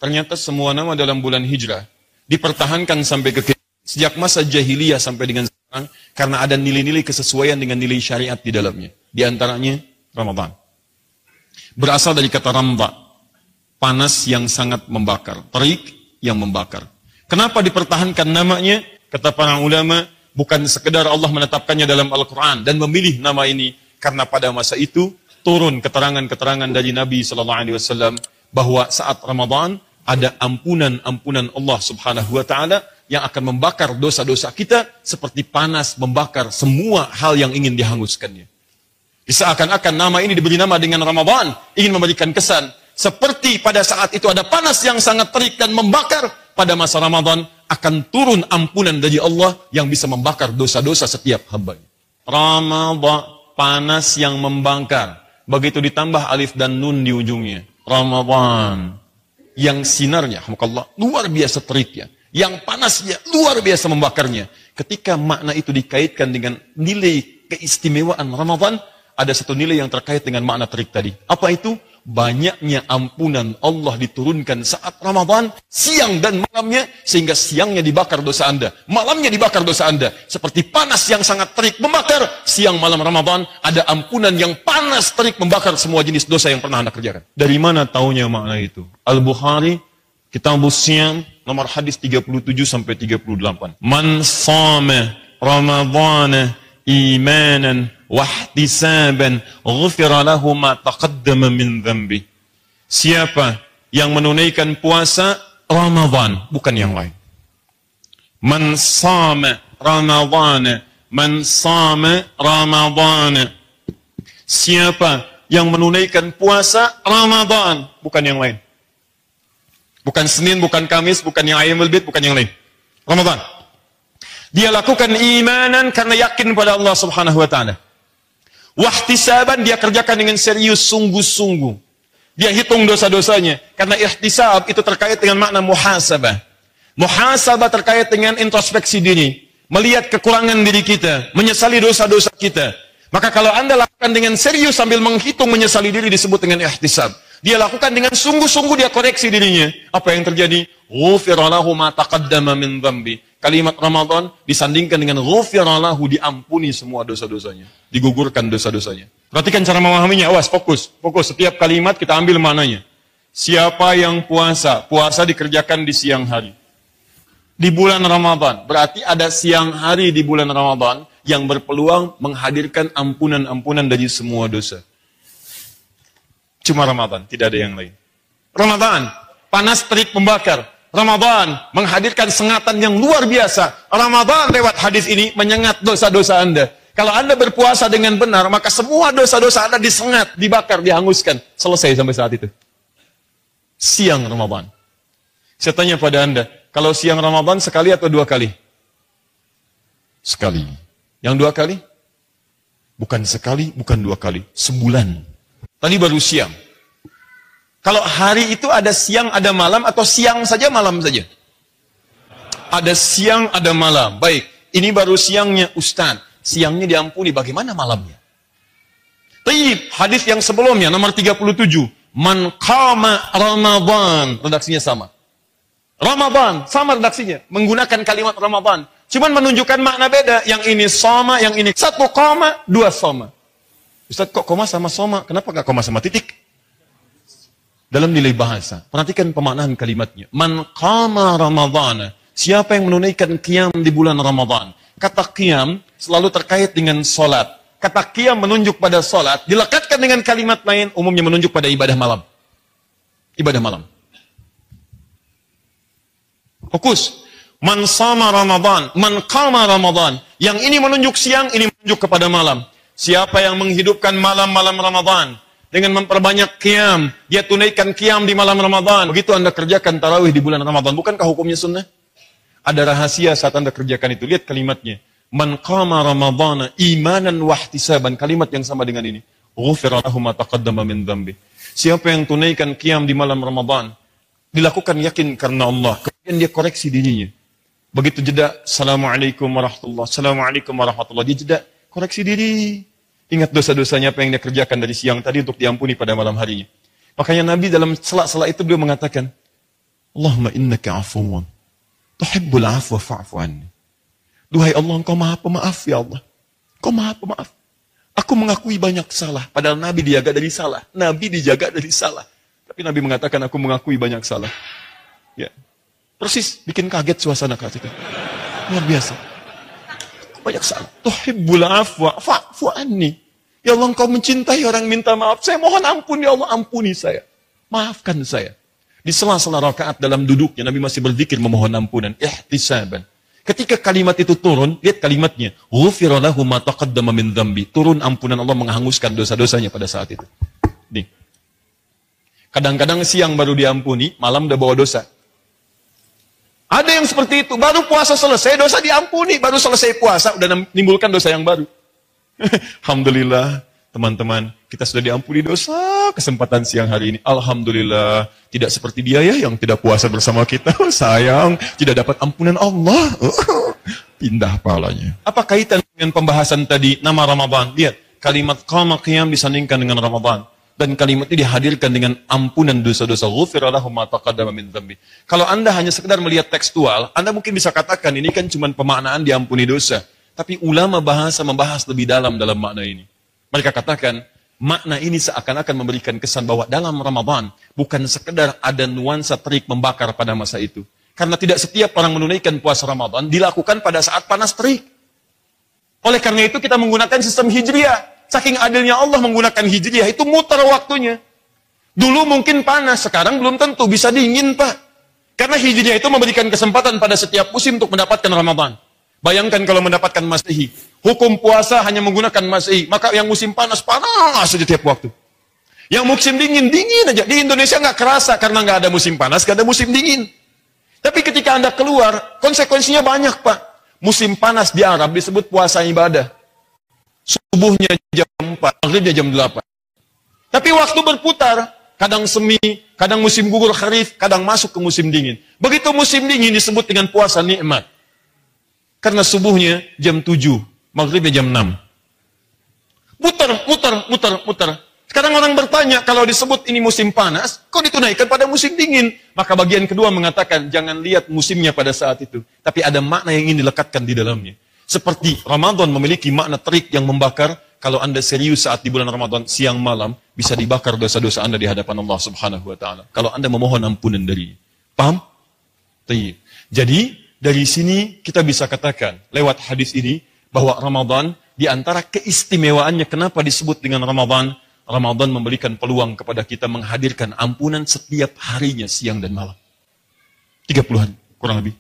Ternyata semua nama dalam bulan hijrah dipertahankan sampai ke sejak masa jahiliyah sampai dengan sekarang karena ada nilai-nilai kesesuaian dengan nilai syariat di dalamnya. Di antaranya Ramadan. Berasal dari kata ramba, panas yang sangat membakar, terik yang membakar. Kenapa dipertahankan namanya? Kata para ulama, bukan sekedar Allah menetapkannya dalam Al-Quran dan memilih nama ini, karena pada masa itu turun keterangan-keterangan dari Nabi SAW bahwa saat Ramadan ada ampunan-ampunan Allah Subhanahu wa Ta'ala yang akan membakar dosa-dosa kita seperti panas membakar semua hal yang ingin dihanguskannya. Seakan-akan nama ini diberi nama dengan Ramadan, ingin memberikan kesan seperti pada saat itu ada panas yang sangat terik dan membakar, pada masa Ramadan akan turun ampunan dari Allah yang bisa membakar dosa-dosa setiap hambanya. Ramadan, panas yang membakar. Begitu ditambah alif dan nun di ujungnya. Ramadan, yang sinarnya luar biasa teriknya, yang panasnya luar biasa membakarnya. Ketika makna itu dikaitkan dengan nilai keistimewaan Ramadan, ada satu nilai yang terkait dengan makna terik tadi. Apa itu? Banyaknya ampunan Allah diturunkan saat Ramadan, siang dan malamnya, sehingga siangnya dibakar dosa Anda, malamnya dibakar dosa Anda. Seperti panas yang sangat terik membakar, siang malam Ramadan ada ampunan yang panas terik membakar semua jenis dosa yang pernah Anda kerjakan. Dari mana taunya makna itu? Al-Bukhari, Kitabus Siyam, nomor hadis 37 sampai 38. Man shama Ramadana imanan wahtisaban ghufira lahu ma taqaddama min dhanbi. Siapa yang menunaikan puasa Ramadan, bukan yang lain. Man shama Ramadana, man shama Ramadana. Siapa yang menunaikan puasa Ramadan, bukan yang lain. Bukan Senin, bukan Kamis, bukan yang Ayyamul Bid, bukan yang lain. Ramadan. Dia lakukan imanan karena yakin pada Allah Subhanahu wa Ta'ala. Wahtisaban, dia kerjakan dengan serius, sungguh-sungguh. Dia hitung dosa-dosanya. Karena ihtisab itu terkait dengan makna muhasabah. Muhasabah terkait dengan introspeksi diri. Melihat kekurangan diri kita. Menyesali dosa-dosa kita. Maka kalau Anda lakukan dengan serius sambil menghitung menyesali diri, disebut dengan ihtisab. Dia lakukan dengan sungguh-sungguh, dia koreksi dirinya. Apa yang terjadi? Ghufira lahu ma taqaddama min dhanbi. Kalimat Ramadan disandingkan dengan ghufira lahu, diampuni semua dosa-dosanya. Digugurkan dosa-dosanya. Perhatikan cara memahaminya, awas, fokus. Fokus, setiap kalimat kita ambil maknanya. Siapa yang puasa? Puasa dikerjakan di siang hari. Di bulan Ramadan. Berarti ada siang hari di bulan Ramadan yang berpeluang menghadirkan ampunan-ampunan dari semua dosa. Cuma Ramadan, tidak ada yang lain. Ramadan, panas terik membakar. Ramadan, menghadirkan sengatan yang luar biasa. Ramadan lewat hadis ini menyengat dosa-dosa Anda. Kalau Anda berpuasa dengan benar, maka semua dosa-dosa Anda disengat, dibakar, dihanguskan. Selesai sampai saat itu. Siang Ramadan. Saya tanya pada Anda, kalau siang Ramadan sekali atau dua kali? Sekali. Yang dua kali? Bukan sekali, bukan dua kali. Sebulan. Tadi baru siang. Kalau hari itu ada siang, ada malam, atau siang saja, malam saja? Ada siang, ada malam. Baik, ini baru siangnya Ustaz. Siangnya diampuni, bagaimana malamnya? Taib, hadis yang sebelumnya, nomor 37. Man qama Ramadan. Redaksinya sama. Ramadan, sama redaksinya. Menggunakan kalimat Ramadan. Cuman menunjukkan makna beda. Yang ini soma, yang ini satu koma, dua soma. Ustaz, kok koma sama soma? Kenapa gak koma sama titik? Dalam nilai bahasa, perhatikan pemaknaan kalimatnya. Man qama Ramadana. Siapa yang menunaikan qiyam di bulan Ramadan? Kata qiyam selalu terkait dengan solat. Kata qiyam menunjuk pada solat, dilekatkan dengan kalimat lain, umumnya menunjuk pada ibadah malam. Ibadah malam. Fokus. Man sama Ramadan, man qama Ramadan. Yang ini menunjuk siang, ini menunjuk kepada malam. Siapa yang menghidupkan malam-malam Ramadan dengan memperbanyak qiyam, dia tunaikan qiyam di malam Ramadan. Begitu Anda kerjakan tarawih di bulan Ramadan, bukankah hukumnya sunnah? Ada rahasia saat Anda kerjakan itu. Lihat kalimatnya. Man qama Ramadana imanan wahtisaban. Kalimat yang sama dengan ini. Ghufira lahu ma taqaddama min dhanbi. Siapa yang tunaikan qiyam di malam Ramadan, dilakukan yakin karena Allah. Kemudian dia koreksi dirinya. Begitu jeda, Assalamualaikum warahmatullahi wabarakatuh. Assalamualaikum warahmatullahi wabarakatuh. Dia jeda, koreksi diri. Ingat dosa-dosanya apa yang dia kerjakan dari siang tadi untuk diampuni pada malam harinya. Makanya Nabi dalam sela-sela itu beliau mengatakan, Allahumma innaka afuwan tuhibbul afwa fa'fu anni. Duhai Allah, Engkau Maha Pemaaf ya Allah. Engkau Maha Pemaaf. Aku mengakui banyak salah, padahal Nabi dijaga dari salah. Nabi dijaga dari salah. Tapi Nabi mengatakan aku mengakui banyak salah. Ya. Persis bikin kaget suasana ketika itu. Luar biasa. Banyak salah. Tuhibbul afwa fa'fu anni. Ya Allah, Engkau mencintai orang minta maaf. Saya mohon ampun ya Allah, ampuni saya. Maafkan saya. Di sela-sela rakaat dalam duduknya Nabi masih berzikir memohon ampunan, ihtisaban. Ketika kalimat itu turun, lihat kalimatnya, ghufira lahu ma taqaddama min dzambi. Turun ampunan Allah menghanguskan dosa-dosanya pada saat itu. Nih. Kadang-kadang siang baru diampuni, malam udah bawa dosa. Ada yang seperti itu, baru puasa selesai dosa diampuni, baru selesai puasa udah menimbulkan dosa yang baru. Alhamdulillah, teman-teman, kita sudah diampuni dosa kesempatan siang hari ini. Alhamdulillah, tidak seperti dia ya yang tidak puasa bersama kita. Sayang, tidak dapat ampunan Allah. Pindah palanya. Apa kaitan dengan pembahasan tadi nama Ramadan? Lihat, kalimat qama qiyam disandingkan dengan Ramadan. Dan kalimat ini dihadirkan dengan ampunan dosa-dosa. Ghufira lahu ma taqaddama min dzambi. Kalau Anda hanya sekedar melihat tekstual, Anda mungkin bisa katakan ini kan cuma pemaknaan diampuni dosa. Tapi ulama bahasa membahas lebih dalam makna ini. Mereka katakan, makna ini seakan-akan memberikan kesan bahwa dalam Ramadan bukan sekedar ada nuansa terik membakar pada masa itu. Karena tidak setiap orang menunaikan puasa Ramadan dilakukan pada saat panas terik. Oleh karena itu kita menggunakan sistem hijriah. Saking adilnya Allah menggunakan hijriah, itu muter waktunya. Dulu mungkin panas, sekarang belum tentu, bisa dingin Pak. Karena hijriah itu memberikan kesempatan pada setiap musim untuk mendapatkan Ramadan. Bayangkan kalau mendapatkan Masehi. Hukum puasa hanya menggunakan Masehi. Maka yang musim panas, panas saja tiap waktu. Yang musim dingin, dingin aja. Di Indonesia nggak kerasa karena nggak ada musim panas, nggak ada musim dingin. Tapi ketika Anda keluar, konsekuensinya banyak Pak. Musim panas di Arab disebut puasa ibadah. Subuhnya jam 4, maghribnya jam 8. Tapi waktu berputar, kadang semi, kadang musim gugur kharif, kadang masuk ke musim dingin. Begitu musim dingin disebut dengan puasa nikmat. Karena subuhnya jam 7, maghribnya jam 6. Muter. Sekarang orang bertanya, kalau disebut ini musim panas, kok ditunaikan pada musim dingin? Maka bagian kedua mengatakan, jangan lihat musimnya pada saat itu. Tapi ada makna yang ingin dilekatkan di dalamnya. Seperti Ramadan memiliki makna terik yang membakar, kalau Anda serius saat di bulan Ramadan, siang malam, bisa dibakar dosa-dosa Anda di hadapan Allah Subhanahu wa Ta'ala. Kalau Anda memohon ampunan dari. Paham? Jadi, dari sini kita bisa katakan, lewat hadis ini, bahwa Ramadan, di antara keistimewaannya kenapa disebut dengan Ramadan, Ramadan memberikan peluang kepada kita menghadirkan ampunan setiap harinya, siang dan malam. 30 hari, kurang lebih.